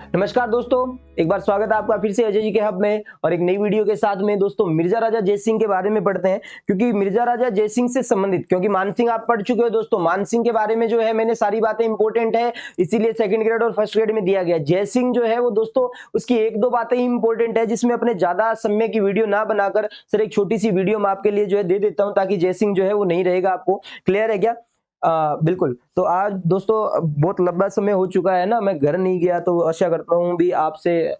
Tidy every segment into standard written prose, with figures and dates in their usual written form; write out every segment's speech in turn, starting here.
नमस्कार दोस्तों, एक बार स्वागत है आपका फिर से अजय जी के हब में और एक नई वीडियो के साथ में। दोस्तों मिर्जा राजा जयसिंह के बारे में पढ़ते हैं, क्योंकि मिर्जा राजा जयसिंह से संबंधित, क्योंकि मानसिंह आप पढ़ चुके हो दोस्तों। मानसिंह के बारे में जो है मैंने सारी बातें इंपॉर्टेंट है, इसीलिए सेकंड ग्रेड और फर्स्ट ग्रेड में दिया गया। जयसिंह जो है वो दोस्तों उसकी एक दो बातें ही इंपॉर्टेंट है, जिसमें अपने ज्यादा समय की वीडियो ना बनाकर सर एक छोटी सी वीडियो मैं आपके लिए जो है दे देता हूँ, ताकि जयसिंह जो है वो नहीं रहेगा। आपको क्लियर है क्या? बिल्कुल। तो आज दोस्तों बहुत लंबा समय हो चुका है ना, मैं घर नहीं गया, तो आशा करता हूँ भी आपसे, है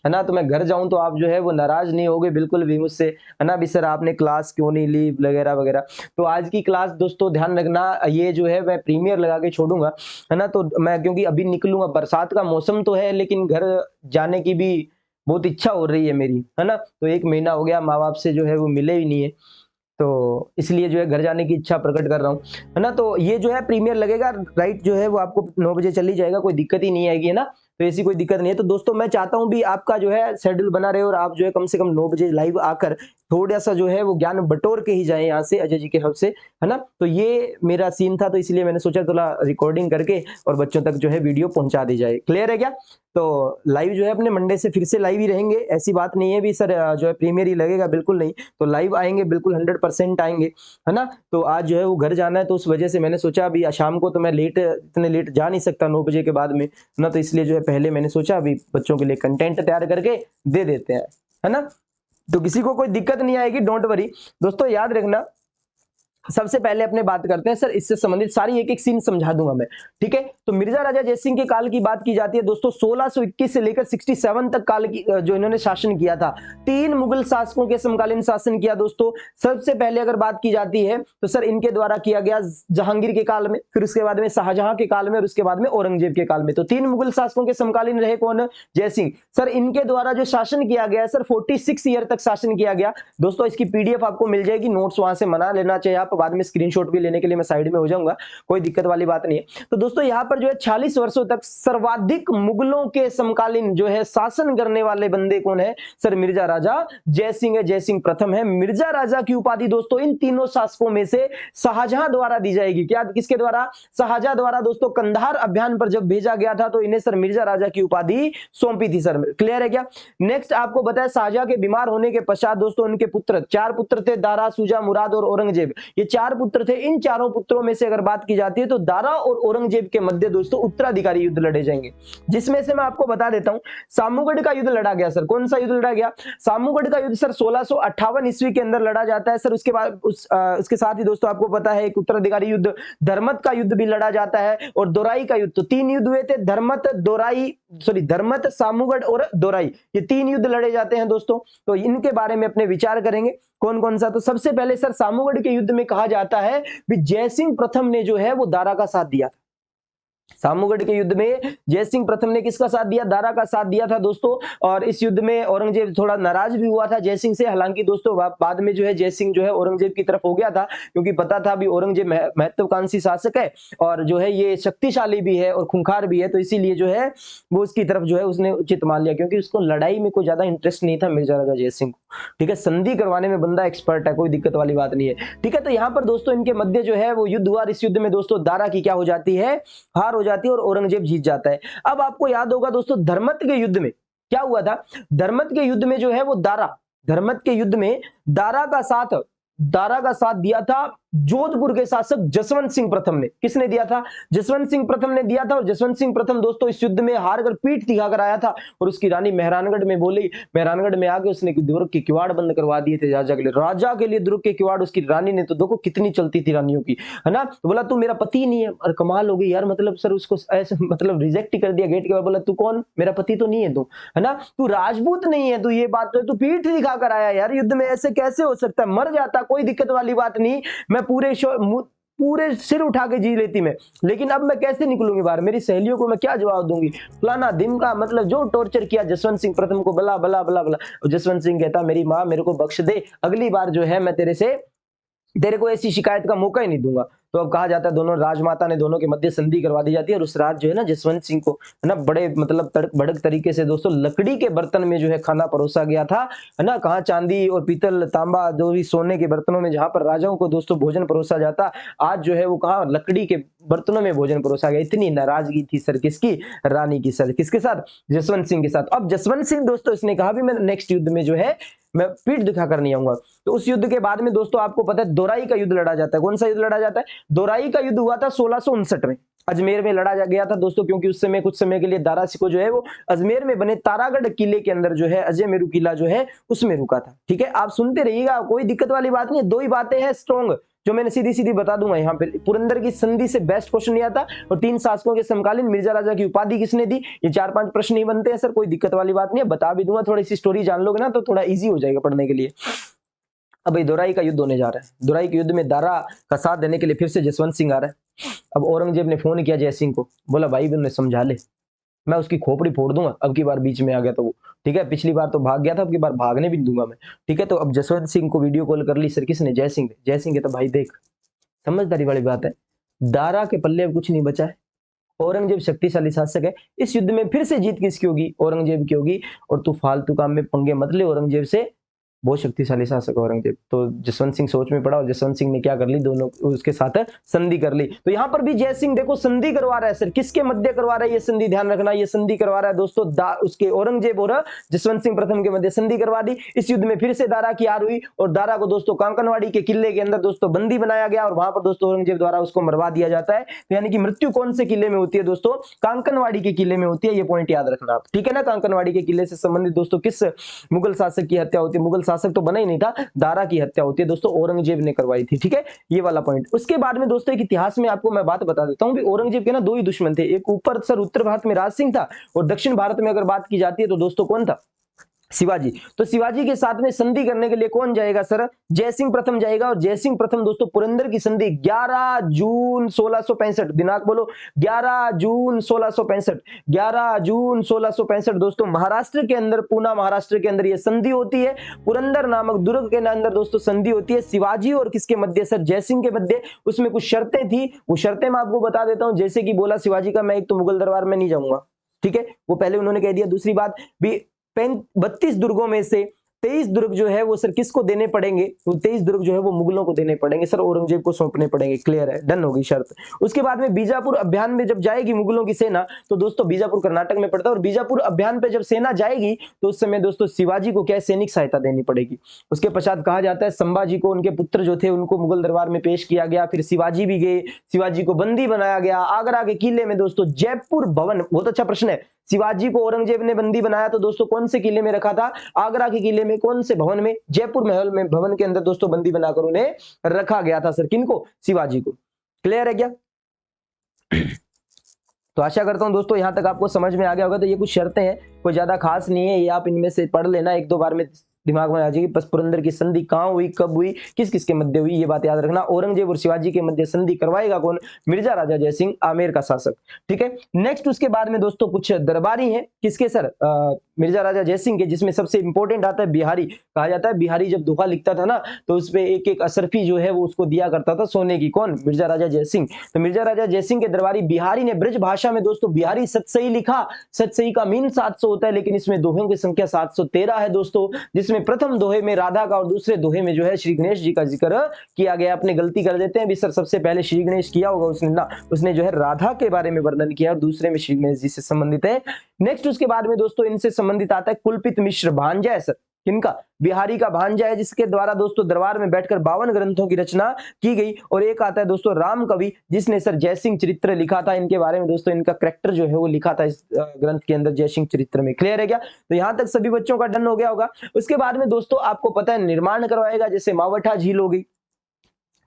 ना, तो मैं घर जाऊं तो आप जो है वो नाराज नहीं होगे बिल्कुल भी मुझसे, है ना भी सर आपने क्लास क्यों नहीं ली वगैरह वगैरह। तो आज की क्लास दोस्तों ध्यान रखना, ये जो है मैं प्रीमियर लगा के छोड़ूंगा, है ना। तो मैं क्योंकि अभी निकलूंगा, बरसात का मौसम तो है, लेकिन घर जाने की भी बहुत इच्छा हो रही है मेरी, है ना। तो 1 महीना हो गया माँ बाप से जो है वो मिले ही नहीं है, तो इसलिए जो है घर जाने की इच्छा प्रकट कर रहा हूँ, है ना। तो ये जो है प्रीमियर लगेगा राइट, जो है वो आपको 9 बजे चल ही जाएगा, कोई दिक्कत ही नहीं आएगी, है ना। तो ऐसी कोई दिक्कत नहीं है। तो दोस्तों मैं चाहता हूँ भी आपका जो है शेड्यूल बना रहे और आप जो है कम से कम 9 बजे लाइव आकर थोड़ा सा जो है वो ज्ञान बटोर के ही जाए यहाँ से, अजय जी के हब से, है ना। तो ये मेरा सीन था, तो इसलिए मैंने सोचा थोड़ा रिकॉर्डिंग करके और बच्चों तक जो है वीडियो पहुंचा दी जाए। क्लियर है क्या? तो लाइव जो है अपने मंडे से फिर से लाइव ही रहेंगे, ऐसी बात नहीं है भी सर जो है प्रीमियर ही लगेगा, बिल्कुल नहीं। तो लाइव आएंगे, बिल्कुल 100% आएंगे, है ना। तो आज जो है वो घर जाना है, तो उस वजह से मैंने सोचा अभी शाम को तो मैं इतने लेट जा नहीं सकता 9 बजे के बाद में, ना। तो इसलिए जो है पहले मैंने सोचा अभी बच्चों के लिए कंटेंट तैयार करके दे देते हैं, है ना। तो किसी को कोई दिक्कत नहीं आएगी, डोंट वरी। दोस्तों याद रखना, सबसे पहले अपने बात करते हैं सर, इससे संबंधित सारी एक एक सीन समझा दूंगा मैं, ठीक है। तो मिर्जा राजा जयसिंह के काल की बात की जाती है दोस्तों, 1621 से लेकर 67 तक काल की जो इन्होंने शासन किया था। 3 मुगल शासकों के समकालीन शासन किया दोस्तों। सबसे पहले अगर बात की जाती है तो सर इनके द्वारा किया गया जहांगीर के काल में, फिर उसके बाद में शाहजहां के काल में और उसके बाद में औरंगजेब के काल में। तो 3 मुगल शासकों के समकालीन रहे कौन? जयसिंह। सर इनके द्वारा जो शासन किया गया सर 46 ईयर तक शासन किया गया दोस्तों। इसकी पीडीएफ आपको मिल जाएगी, नोट्स वहां से मना लेना चाहिए आप, बाद में स्क्रीनशॉट भी लेने के लिए मैं साइड में हो जाऊंगा, कोई दिक्कत वाली बात नहीं है। तो दोस्तों यहां पर जो है 46 वर्षों तक सर्वाधिक मुगलों के समकालीन जो है शासन करने वाले बंदे कौन है? सर मिर्जा राजा जयसिंह है, जयसिंह प्रथम है। मिर्जा राजा की उपाधि दोस्तों इन तीनों शासकों में से शाहजहां द्वारा दी जाएगी। क्या, किसके द्वारा? शाहजहां द्वारा दोस्तों। कंधार अभियान पर जब भेजा गया था तो इन्हें सर मिर्जा राजा की उपाधि सौंपी थी सर। क्लियर है क्या? नेक्स्ट आपको बताया, शाहजहां के बीमार होने के पश्चात दोस्तों उनके पुत्र, 4 पुत्र थे, दारा, शुजा, मुराद और औरंगजेब। ये 4 पुत्र थे। इन चारों पुत्रों में से अगर बात की जाती है तो दारा और औरंगजेब के मध्य दोस्तों उत्तराधिकारी युद्ध लड़े जाएंगे, जिसमें से मैं आपको बता देता हूं, सामूगढ़ का युद्ध लड़ा गया सर। कौन सा युद्ध लड़ा गया? सामूगढ़ का युद्ध सर 1658 ईस्वी के अंदर लड़ा जाता है सर। उसके बाद उसके साथ ही दोस्तों आपको पता है एक उत्तराधिकारी युद्ध, धर्मत का युद्ध भी लड़ा जाता है और दोराई का युद्ध। तो 3 युद्ध हुए थे, धर्मत, सामूगढ़ और दोराई, ये 3 युद्ध लड़े जाते हैं दोस्तों। तो इनके बारे में अपने विचार करेंगे कौन कौन सा। तो सबसे पहले सर सामूगढ़ के युद्ध में कहा जाता है कि जयसिंह प्रथम ने जो है वो दारा का साथ दिया। सामूगढ़ के युद्ध में जयसिंह प्रथम ने किसका साथ दिया? दारा का साथ दिया था दोस्तों। और इस युद्ध में औरंगजेब थोड़ा नाराज भी हुआ था जयसिंह से। हालांकि दोस्तों बाद में जो है जयसिंह जो है औरंगजेब की तरफ हो गया था, क्योंकि पता था भी औरंगजेब महत्वाकांक्षी शासक है और जो है ये शक्तिशाली भी है और खूंखार भी है, तो इसीलिए जो है वो उसकी तरफ जो है उसने उचित मान लिया, क्योंकि उसको लड़ाई में कोई ज्यादा इंटरेस्ट नहीं था मिर्जा राजा जयसिंह को। ठीक है, संधि करवाने में बंदा एक्सपर्ट है, कोई दिक्कत वाली बात नहीं है। ठीक है, तो यहाँ पर दोस्तों इनके मध्य जो है वो युद्ध हुआ। इस युद्ध में दोस्तों दारा की क्या हो जाती है? हार हो जाती है और औरंगजेब जीत जाता है। अब आपको याद होगा दोस्तों, धर्मत के युद्ध में क्या हुआ था? धर्मत के युद्ध में जो है वो धर्मत के युद्ध में दारा का साथ दिया था जोधपुर के शासक जसवंत सिंह प्रथम ने। किसने दिया था? जसवंत सिंह प्रथम ने दिया था। और जसवंत सिंह प्रथम दोस्तों इस युद्ध में हार कर पीठ दिखाकर आया था और उसकी रानी मेहरानगढ़ में बोली, मेहरानगढ़ में आके उसने दुर्ग के किवाड़ बंद करवा दिए थे राजा के लिए दुर्ग के किवाड़। उसकी रानी ने तो देखो कितनी चलती थी रानियों की, है ना। तो बोला तू मेरा पति नहीं है। और कमाल हो गई यार, मतलब सर उसको ऐसे मतलब रिजेक्ट ही कर दिया गेट के बाद। बोला तू कौन? मेरा पति तो नहीं है तू, है ना, तू राजपूत नहीं है, तू ये बात तो तू पीठ दिखाकर आया यार युद्ध में, ऐसे कैसे हो सकता है? मर जाता, कोई दिक्कत वाली बात नहीं, मैं पूरे सिर उठा के जी लेती मैं, लेकिन अब मैं कैसे निकलूंगी बाहर? मेरी सहेलियों को मैं क्या जवाब दूंगी? फलाना दिन का मतलब जो टॉर्चर किया जसवंत सिंह प्रथम को, बला बला बला बला। जसवंत सिंह कहता मेरी माँ मेरे को बख्श दे, अगली बार जो है मैं तेरे से तेरे को ऐसी शिकायत का मौका ही नहीं दूंगा। तो अब कहा जाता है दोनों राजमाता ने दोनों के मध्य संधि करवा दी जाती है और उस रात जो है ना जसवंत सिंह को है ना बड़े मतलब तड़क भड़क तरीके से दोस्तों लकड़ी के बर्तन में जो है खाना परोसा गया था, है ना। कहाँ चांदी और पीतल तांबा जो भी सोने के बर्तनों में जहां पर राजाओं को दोस्तों भोजन परोसा जाता, आज जो है वो कहा लकड़ी के बर्तनों में भोजन परोसा गया। इतनी नाराजगी थी सर किसकी, रानी की सर, किसके साथ, जसवंत सिंह के साथ। अब जसवंत सिंह दोस्तों इसने कहा भी मैं नेक्स्ट युद्ध में जो है मैं पीठ दिखाकर नहीं आऊंगा। तो उस युद्ध के बाद में दोस्तों आपको पता है दोराई का युद्ध लड़ा जाता है। कौन सा युद्ध लड़ा जाता है, दोराई का युद्ध हुआ था 1659 में, अजमेर में लड़ा गया था दोस्तों, क्योंकि उस समय कुछ समय के लिए दारा सिकोह जो है वो अजमेर में बने तारागढ़ किले के अंदर जो है अजय मेरू किला जो है उसमें रुका था। ठीक है, आप सुनते रहिएगा, कोई दिक्कत वाली बात नहीं है। दो ही बातें हैं स्ट्रॉन्ग जो मैंने सीधी सीधी बता दूंगा यहाँ पे। पुरंदर की संधि से बेस्ट क्वेश्चन नहीं आता, और 3 शासकों के समकालीन मिर्जा राजा की उपाधि किसने दी, ये 4-5 प्रश्न ही बनते हैं सर, कोई दिक्कत वाली बात नहीं है, बता भी दूंगा। थोड़ी सी स्टोरी जान लोगे ना तो थोड़ा इजी हो जाएगा पढ़ने के लिए। अब भाई दोराई का युद्ध होने जा रहा है। दोराई के युद्ध में दारा का साथ देने के लिए फिर से जसवंत सिंह आ रहा है। अब औरंगजेब ने फोन किया जय सिंह को, बोला भाई उन्हें समझा ले, मैं उसकी खोपड़ी फोड़ दूंगा। अब की बार बीच में आ गया तो वो, ठीक है, पिछली बार तो भाग गया था, अब की बार भागने भी नहीं दूंगा मैं। ठीक है, तो अब जसवंत सिंह को वीडियो कॉल कर ली सर, किसने, जय सिंह। जय सिंह के तो भाई देख समझदारी वाली बात है, दारा के पल्ले अब कुछ नहीं बचा है, औरंगजेब शक्तिशाली शासक है, इस युद्ध में फिर से जीत किसकी होगी, औरंगजेब की होगी। और तू फालतू काम में पंगे मत ले औरंगजेब से, बहुत शक्तिशाली शासक औरंगजेब। तो जसवंत सिंह सोच में पड़ा और जसवंत सिंह ने क्या कर ली, दोनों उसके साथ संधि कर ली। तो यहां पर भी जय सिंह देखो संधि करवा रहा है सर, किसके मध्य करवा रहा है ये संधि, ध्यान रखना, ये संधि करवा रहा है दोस्तों उसके औरंगजेब और जसवंत सिंह प्रथम के मध्य संधि करवा दी। इस युद्ध में फिर से दारा की हार हुई और दारा को दोस्तों कांकनवाड़ी के किले के अंदर दोस्तों बंदी बनाया गया और वहां पर दोस्तों औरंगजेब द्वारा उसको मरवा दिया जाता है। तो यानी कि मृत्यु कौन से किले में होती है दोस्तों, कांकनवाड़ी के किले में होती है, ये पॉइंट याद रखना आप, ठीक है ना। कांकनवाड़ी के किले से संबंधित दोस्तों किस मुगल शासक की हत्या होती है, मुगल शासक तो बना ही नहीं था, दारा की हत्या होती है दोस्तों, औरंगजेब ने करवाई थी। ठीक है, ये वाला पॉइंट। उसके बाद में दोस्तों एक इतिहास में आपको मैं बात बता देता हूं भी, औरंगजेब के ना दो ही दुश्मन थे, एक ऊपर सर उत्तर भारत में राज सिंह था और दक्षिण भारत में अगर बात की जाती है तो दोस्तों कौन था, शिवाजी। तो शिवाजी के साथ में संधि करने के लिए कौन जाएगा सर, जयसिंह प्रथम जाएगा। और जयसिंह प्रथम दोस्तों पुरंदर की संधि 11 जून 1665, दिनांक बोलो 11 जून 1665, 11 जून 1665 दोस्तों महाराष्ट्र के अंदर, पूना महाराष्ट्र के अंदर यह संधि होती है। पुरंदर नामक दुर्ग के अंदर दोस्तों संधि होती है शिवाजी और किसके मध्य सर, जयसिंह के मध्य। उसमें कुछ शर्तें थी, वो शर्तें मैं आपको बता देता हूं। जैसे कि बोला शिवाजी का, मैं एक तो मुगल दरबार में नहीं जाऊंगा, ठीक है, वो पहले उन्होंने कह दिया। दूसरी बात भी 32 दुर्गों में से 23 दुर्ग जो है वो सर किसको देने पड़ेंगे, वो 23 दुर्ग जो है वो मुगलों को देने पड़ेंगे सर, औरंगजेब को सौंपने पड़ेंगे। क्लियर है, डन होगी शर्त। उसके बाद में बीजापुर अभियान में जब जाएगी मुगलों की सेना, तो दोस्तों बीजापुर कर्नाटक में पड़ता है, और बीजापुर अभियान पे जब सेना जाएगी तो उस समय दोस्तों शिवाजी को क्या सैनिक सहायता देनी पड़ेगी। उसके पश्चात कहा जाता है संभाजी को, उनके पुत्र जो थे उनको मुगल दरबार में पेश किया गया, फिर शिवाजी भी गए, शिवाजी को बंदी बनाया गया। आगरा के किले में दोस्तों जयपुर भवन, बहुत अच्छा प्रश्न है, शिवाजी को औरंगजेब ने बंदी बनाया तो दोस्तों कौन से किले में रखा था, आगरा के किले में, कौन से भवन में, जयपुर महल में, भवन के अंदर दोस्तों बंदी बनाकर उन्हें रखा गया था सर, किनको, शिवाजी को। क्लियर है क्या? तो आशा करता हूं दोस्तों यहां तक आपको समझ में आ गया होगा। तो ये कुछ शर्तें हैं, कोई ज्यादा खास नहीं है, ये आप इनमें से पढ़ लेना, एक दो बार में दिमाग में आ जाएगी। बस पुरंदर की संधि कहां हुई, कब हुई, किस किस के मध्य हुई, ये बात याद रखना। औरंगजेब और शिवाजी के मध्य संधि करवाएगा कौन, मिर्जा राजा जयसिंह, आमेर का शासक। ठीक है, नेक्स्ट उसके बाद में दोस्तों कुछ दरबारी हैं, किसके सर, मिर्जा राजा जयसिंह के, जिसमें सबसे इंपॉर्टेंट आता है बिहारी। कहा जाता है बिहारी जब दोहा लिखता था ना तो उसपे एक एक असरफी जो है वो उसको दिया करता था सोने की, कौन, मिर्जा राजा जयसिंह। तो मिर्जा राजा जयसिंह के दरबारी बिहारी ने ब्रज भाषा में दोस्तों बिहारी सतसई लिखा। सतसई का मीन 700 होता है, लेकिन इसमें दोहों की संख्या 713 है दोस्तों, जिसमें प्रथम दोहे में राधा का और दूसरे दोहे में जो है श्री गणेश जी का जिक्र किया गया। अपने गलती कर देते हैं भी सर, सबसे पहले श्री गणेश किया होगा उसने ना, उसने जो है राधा के बारे में वर्णन किया और दूसरे में श्री गणेश जी से संबंधित है। नेक्स्ट उसके बाद में दोस्तों इनसे संबंधित आता है कुलपित मिश्र, भांजा है सर, किनका, बिहारी का भांजा है, जिसके द्वारा दोस्तों दरबार में बैठकर 52 ग्रंथों की रचना की गई। और एक आता है दोस्तों राम कवि, जिसने सर जयसिंह चरित्र लिखा था। इनके बारे में दोस्तों इनका कैरेक्टर जो है वो लिखा था इस ग्रंथ के अंदर, जयसिंह चरित्र में। क्लियर है क्या? तो यहां तक सभी बच्चों का डन हो गया होगा। उसके बाद में दोस्तों आपको पता है निर्माण करवाएगा, जैसे मावठा झील हो गई,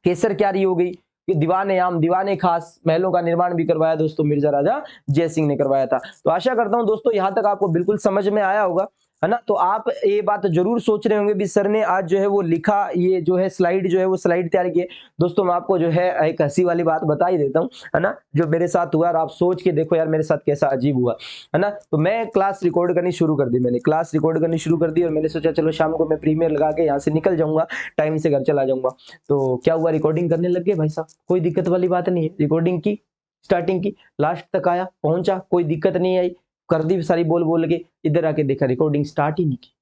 केसर क्यारी हो गई, दीवाने आम, दीवाने खास, महलों का निर्माण भी करवाया दोस्तों मिर्जा राजा जयसिंह ने करवाया था। तो आशा करता हूं दोस्तों यहां तक आपको बिल्कुल समझ में आया होगा। है ना। तो आप ये बात जरूर सोच रहे होंगे भी सर ने आज जो है वो लिखा, ये जो है स्लाइड जो है वो स्लाइड तैयार की है। दोस्तों मैं आपको जो है एक हंसी वाली बात बता ही देता हूँ, है ना, जो मेरे साथ हुआ और आप सोच के देखो यार मेरे साथ कैसा अजीब हुआ, है ना। तो मैं क्लास रिकॉर्ड करनी शुरू कर दी, मैंने क्लास रिकॉर्ड करनी शुरू कर दी और मैंने सोचा चलो शाम को मैं प्रीमियर लगा के यहाँ से निकल जाऊंगा, टाइम से घर चला जाऊंगा। तो क्या हुआ, रिकॉर्डिंग करने लग गए भाई साहब, कोई दिक्कत वाली बात नहीं है। रिकॉर्डिंग की, स्टार्टिंग की, लास्ट तक आया, पहुंचा, कोई दिक्कत नहीं आई, कर दी सारी बोल बोल के, इधर आके देखा रिकॉर्डिंग स्टार्ट ही नहीं की।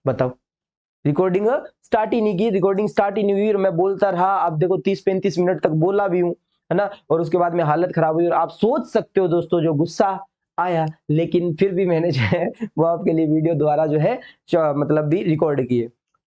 बताओ, रिकॉर्डिंग स्टार्ट ही नहीं की, रिकॉर्डिंग स्टार्ट ही नहीं हुई और मैं बोलता रहा। अब देखो 30-35 मिनट तक बोला भी हूं, है ना, और उसके बाद में हालत खराब हुई। और आप सोच सकते हो दोस्तों जो गुस्सा आया, लेकिन फिर भी मैंने जो है वो आपके लिए वीडियो द्वारा जो है मतलब भी रिकॉर्ड किए।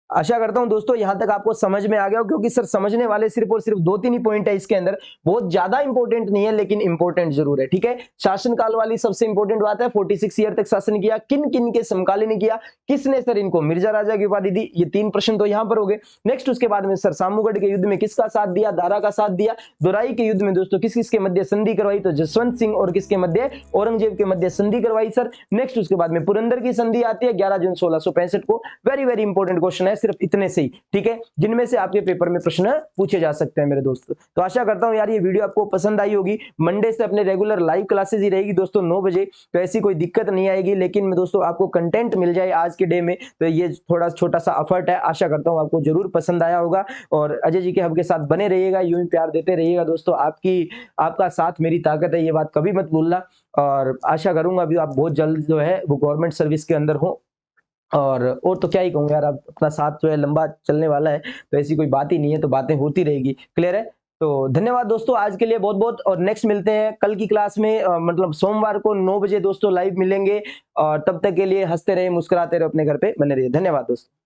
आशा करता हूं दोस्तों यहां तक आपको समझ में आ गया हो, क्योंकि सर समझने वाले सिर्फ और सिर्फ 2-3 ही पॉइंट है इसके अंदर, बहुत ज्यादा इंपॉर्टेंट नहीं है लेकिन इंपॉर्टेंट जरूर है। ठीक है, शासनकाल वाली सबसे इंपॉर्टेंट बात है, 46 ईयर तक शासन किया, किन किन के समकालीन किया, किसने सर इनको मिर्जा राजा की उपाधि दी, ये 3 प्रश्न तो यहां पर हो गए। नेक्स्ट उसके बाद में सर सामूगढ़ के युद्ध में किसका साथ दिया, दारा का साथ दिया। दोराई के युद्ध में दोस्तों किस किस के मध्य संधि करवाई, तो जसवंत सिंह और किसके मध्य, औरंगजेब के मध्य संधि करवाई सर। नेक्स्ट उसके बाद में पुरंदर की संधि आती है 11 जून 1665 को, वेरी वेरी इंपॉर्टेंट क्वेश्चन है, सिर्फ इतने से ही, ठीक है, जिनमें से आपके पेपर में प्रश्न पूछे जा सकते हैं मेरे दोस्त। तो आशा करता हूं यार ये वीडियो आपको पसंद आई होगी। मंडे से अपने रेगुलर लाइव क्लासेस ही रहेगी दोस्तों 9 बजे, तो ऐसी कोई दिक्कत नहीं आएगी। लेकिन दोस्तों आपको कंटेंट मिल जाए आज के डे में, तो ये थोड़ा छोटा सा एफर्ट है। आशा करता हूं आपको जरूर पसंद आया होगा और अजय जी के हब के साथ बने रहिएगा, यूं ही प्यार देते रहिएगा दोस्तों। आपका साथ मेरी ताकत है, ये बात कभी मत भूलना। और आशा करूंगा अभी आप बहुत जल्द जो है वो गवर्नमेंट सर्विस के अंदर हो। और तो क्या ही कहूँ यार, अब अपना साथ जो है लंबा चलने वाला है, तो ऐसी कोई बात ही नहीं है, तो बातें होती रहेगी। क्लियर है? तो धन्यवाद दोस्तों आज के लिए बहुत बहुत, और नेक्स्ट मिलते हैं कल की क्लास में, मतलब सोमवार को 9 बजे दोस्तों लाइव मिलेंगे। और तब तक के लिए हंसते रहे, मुस्कुराते रहे, अपने घर पे बने रहिए। धन्यवाद दोस्तों।